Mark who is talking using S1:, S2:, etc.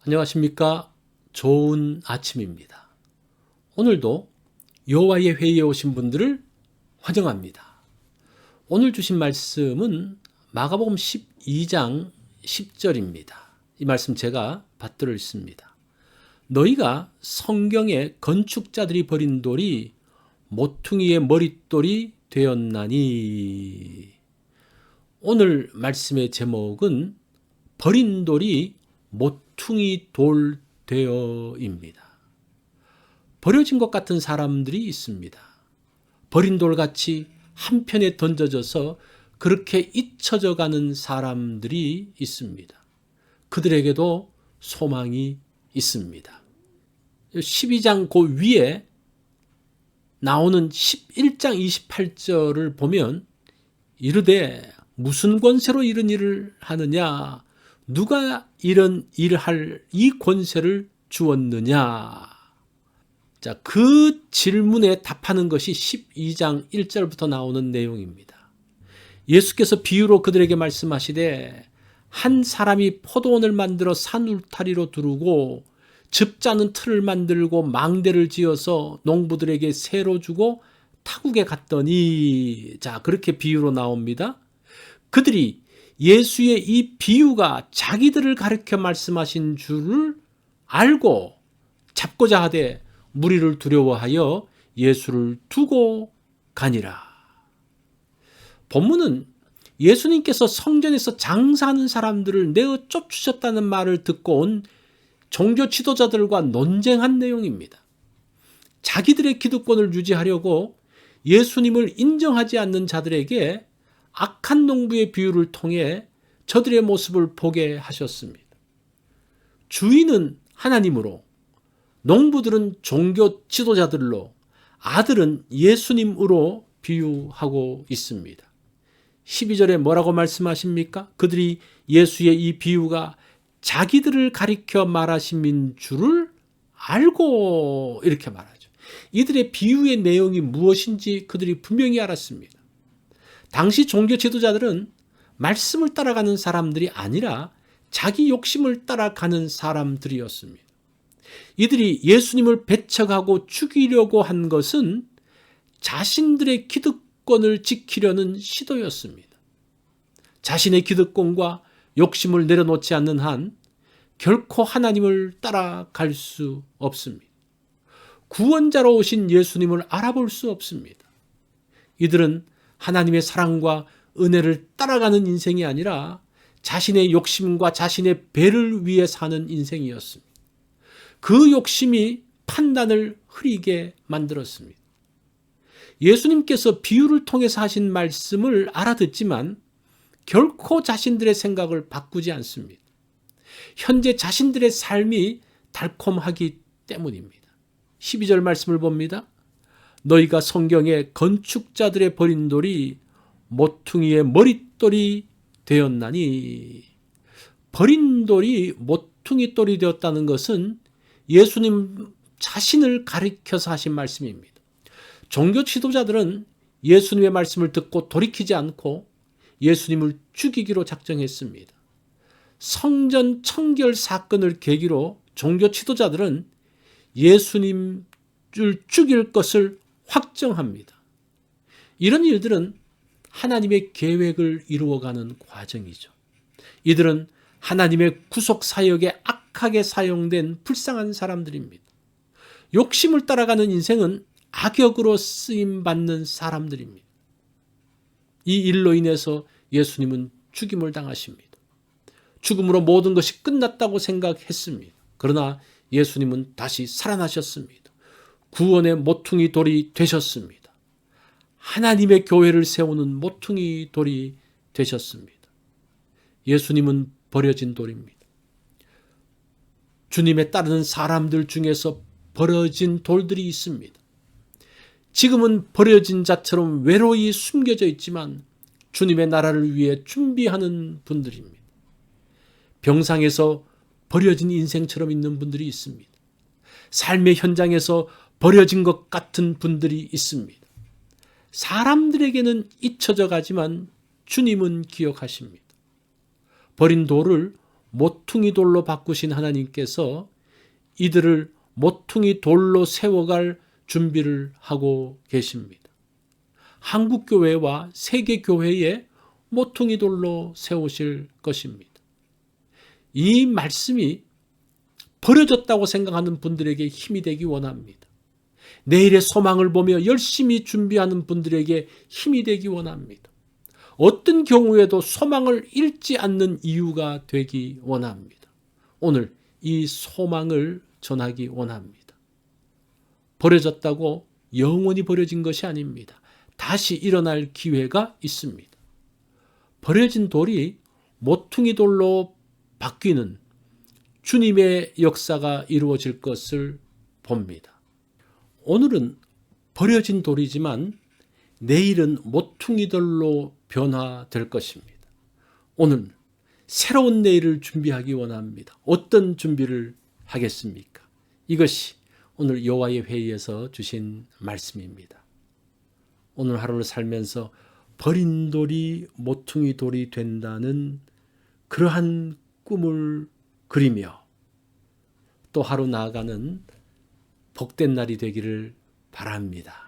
S1: 안녕하십니까? 좋은 아침입니다. 오늘도 여호와의 회의에 오신 분들을 환영합니다. 오늘 주신 말씀은 마가복음 12장 10절입니다. 이 말씀 제가 받들어 있습니다. 너희가 성경에 건축자들이 버린 돌이 모퉁이의 머릿돌이 되었나니. 오늘 말씀의 제목은 버린 돌이 모퉁이 돌 되어입니다. 버려진 것 같은 사람들이 있습니다. 버린 돌같이 한편에 던져져서 그렇게 잊혀져 가는 사람들이 있습니다. 그들에게도 소망이 있습니다. 12장 그 위에 나오는 11장 28절을 보면 이르되 무슨 권세로 이런 일을 하느냐? 누가 이런 일을 할 이 권세를 주었느냐? 자, 그 질문에 답하는 것이 12장 1절부터 나오는 내용입니다. 예수께서 비유로 그들에게 말씀하시되 한 사람이 포도원을 만들어 산 울타리로 두르고 즙 짜는 틀을 만들고 망대를 지어서 농부들에게 세로 주고 타국에 갔더니, 자, 그렇게 비유로 나옵니다. 그들이 예수의 이 비유가 자기들을 가르쳐 말씀하신 줄을 알고 잡고자 하되 무리를 두려워하여 예수를 두고 가니라. 본문은 예수님께서 성전에서 장사하는 사람들을 내어 쫓으셨다는 말을 듣고 온 종교 지도자들과 논쟁한 내용입니다. 자기들의 기득권을 유지하려고 예수님을 인정하지 않는 자들에게 악한 농부의 비유를 통해 저들의 모습을 보게 하셨습니다. 주인은 하나님으로, 농부들은 종교 지도자들로, 아들은 예수님으로 비유하고 있습니다. 12절에 뭐라고 말씀하십니까? 그들이 예수의 이 비유가 자기들을 가리켜 말하신 줄을 알고, 이렇게 말하죠. 이들의 비유의 내용이 무엇인지 그들이 분명히 알았습니다. 당시 종교 지도자들은 말씀을 따라가는 사람들이 아니라 자기 욕심을 따라가는 사람들이었습니다. 이들이 예수님을 배척하고 죽이려고 한 것은 자신들의 기득권을 지키려는 시도였습니다. 자신의 기득권과 욕심을 내려놓지 않는 한 결코 하나님을 따라갈 수 없습니다. 구원자로 오신 예수님을 알아볼 수 없습니다. 이들은 하나님의 사랑과 은혜를 따라가는 인생이 아니라 자신의 욕심과 자신의 배를 위해 사는 인생이었습니다. 그 욕심이 판단을 흐리게 만들었습니다. 예수님께서 비유를 통해서 하신 말씀을 알아듣지만 결코 자신들의 생각을 바꾸지 않습니다. 현재 자신들의 삶이 달콤하기 때문입니다. 12절 말씀을 봅니다. 너희가 성경에 건축자들의 버린 돌이 모퉁이의 머릿돌이 되었나니. 버린 돌이 모퉁이 돌이 되었다는 것은 예수님 자신을 가리켜서 하신 말씀입니다. 종교 지도자들은 예수님의 말씀을 듣고 돌이키지 않고 예수님을 죽이기로 작정했습니다. 성전 청결 사건을 계기로 종교 지도자들은 예수님을 죽일 것을 확정합니다. 이런 일들은 하나님의 계획을 이루어가는 과정이죠. 이들은 하나님의 구속 사역에 악하게 사용된 불쌍한 사람들입니다. 욕심을 따라가는 인생은 악역으로 쓰임받는 사람들입니다. 이 일로 인해서 예수님은 죽임을 당하십니다. 죽음으로 모든 것이 끝났다고 생각했습니다. 그러나 예수님은 다시 살아나셨습니다. 구원의 모퉁이 돌이 되셨습니다. 하나님의 교회를 세우는 모퉁이 돌이 되셨습니다. 예수님은 버려진 돌입니다. 주님에 따르는 사람들 중에서 버려진 돌들이 있습니다. 지금은 버려진 자처럼 외로이 숨겨져 있지만 주님의 나라를 위해 준비하는 분들입니다. 병상에서 버려진 인생처럼 있는 분들이 있습니다. 삶의 현장에서 버려진 것 같은 분들이 있습니다. 사람들에게는 잊혀져 가지만 주님은 기억하십니다. 버린 돌을 모퉁이 돌로 바꾸신 하나님께서 이들을 모퉁이 돌로 세워갈 준비를 하고 계십니다. 한국교회와 세계교회에 모퉁이 돌로 세우실 것입니다. 이 말씀이 버려졌다고 생각하는 분들에게 힘이 되기 원합니다. 내일의 소망을 보며 열심히 준비하는 분들에게 힘이 되기 원합니다. 어떤 경우에도 소망을 잃지 않는 이유가 되기 원합니다. 오늘 이 소망을 전하기 원합니다. 버려졌다고 영원히 버려진 것이 아닙니다. 다시 일어날 기회가 있습니다. 버려진 돌이 모퉁이 돌로 바뀌는 주님의 역사가 이루어질 것을 봅니다. 오늘은 버려진 돌이지만 내일은 모퉁이 돌로 변화될 것입니다. 오늘 새로운 내일을 준비하기 원합니다. 어떤 준비를 하겠습니까? 이것이 오늘 여호와의 회의에서 주신 말씀입니다. 오늘 하루를 살면서 버린 돌이 모퉁이 돌이 된다는 그러한 꿈을 그리며 또 하루 나아가는 복된 날이 되기를 바랍니다.